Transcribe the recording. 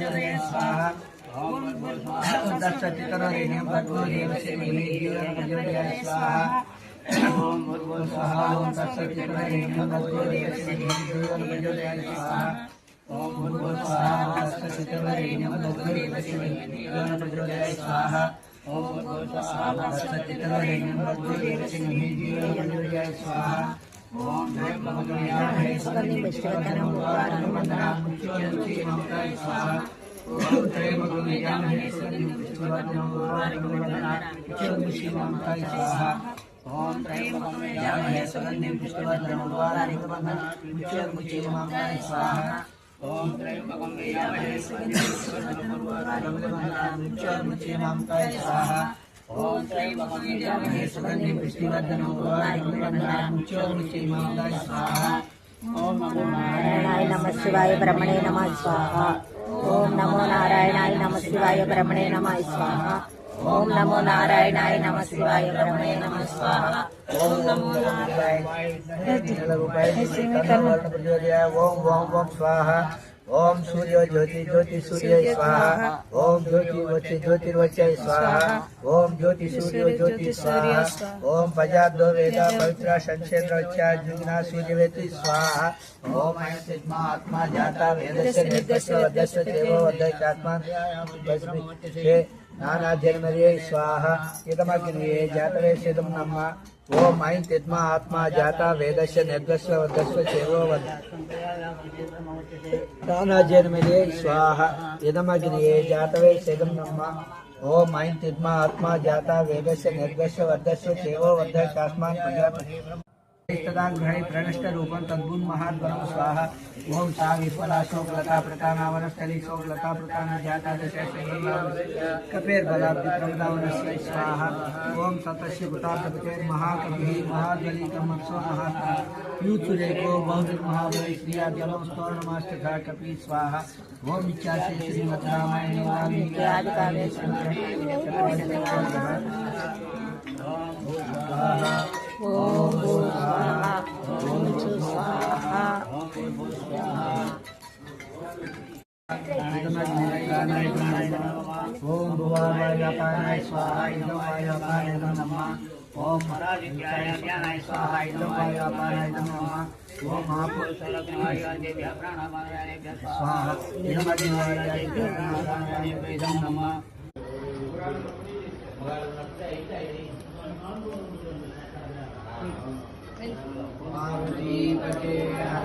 स्वाहा ओम दक्षचितरेण्यं भद्रो देवस्य धीमहि स्वाहा ओम भूर्भुवः स्वाहा ओम दक्षचितरेण्यं भद्रो देवस्य धीमहि स्वाहा ओम भूर्भुवः स्वाहा ओम दक्षचितरेण्यं भद्रो देवस्य धीमहि स्वाहा ओम भूर्भुवः स्वाहा ओम दक्षचितरेण्यं भद्रो देवस्य धीमहि स्वाहा ओम त्र्यंबकं सुगंधिं पुष्टिवर्धनं उर्वारुकं वन्दनामि स्वाहा ओम त्र्यंबकं सुगंधिं पुष्टिवर्धनं उर्वारुकं स्वाहा ओम त्र्यंबकं सुगंधिं पुष्टिवर्धनं उर्वारुकं स्वाहा ओम त्र्यंबकं सुगंधिं पुष्टिवर्धनं उर्वारुकं स्वाहा ओम त्र्यंबकं सुगंधिं पुष्टिवर्धनं उर्वारुकं स्वाहा ओम नमो नारायणाय नमः शिवाय ब्रह्मणे नमः स्वाहा ओम नमो नारायणाय नमः शिवाय ब्रह्मणे नमः स्वाहा ओम नमो नारायणाय नमः शिवाय ब्रह्मणे नमः स्वाहा ओम नमो नारायणाय ओम स्वाहा ओम सूर्य ज्योति ज्योति सूर्य स्वाहा ओम ज्योति वच्चे ज्योतिर्वच्चे स्वाहा ओम ज्योति सूर्य ज्योति स्वाहा ओम पजाद्दो वेदा पवित्र संक्षेत्रच्चा जुग्ना सूर्यवेति स्वाहा ओम आत्मा आत्मा जाता वेदस्य निर्दस्य वदस्य देवो वदस्यात्मा तस्मै नाना जन्मरे स्वाहा इदमग्निये जातवे सिदं नमः ओम ऐं तिद्मा आत्मा जाता वेदस्य निर्दस्य वदस्य देवो नाना जन्मरे स्वाहा इदमग्निये जातवे सिदं नमः ओम ऐं तिद्मा आत्मा जाता वेदस्य निर्दस्य वदस्य देवो वदस्यात्मा प्रजापति तदा ग्रहे प्रणष्ट रूपं तद्भुन महाद्वरं स्वाहा ओम सा विफला शोकलता प्रतानावनस्थली शोकलता प्रताना जाता कपेर बलाब्धि प्रमदावनस्य स्वाहा ओम ततस्य भूतात्मके महाकविः महादलितमत्सो महात्मा यूचुरेको बहुविध महाबली श्रिया जलम स्तोर्णमास्तथा कपि स्वाहा ओम इच्छासे श्रीमद् रामायणे वाल्मीकि आदि काले ओम स्वाहा ओम स्वाहा ओम भुवाय स्वाहा इदमाय नमः ओम पराजित्याय ज्ञानाय स्वाहा इदमाय नमः ओम महापुरुषलक्ष्माय देव्या प्राणापानाय स्वाहा इदमाय नमः पार्वती पते हर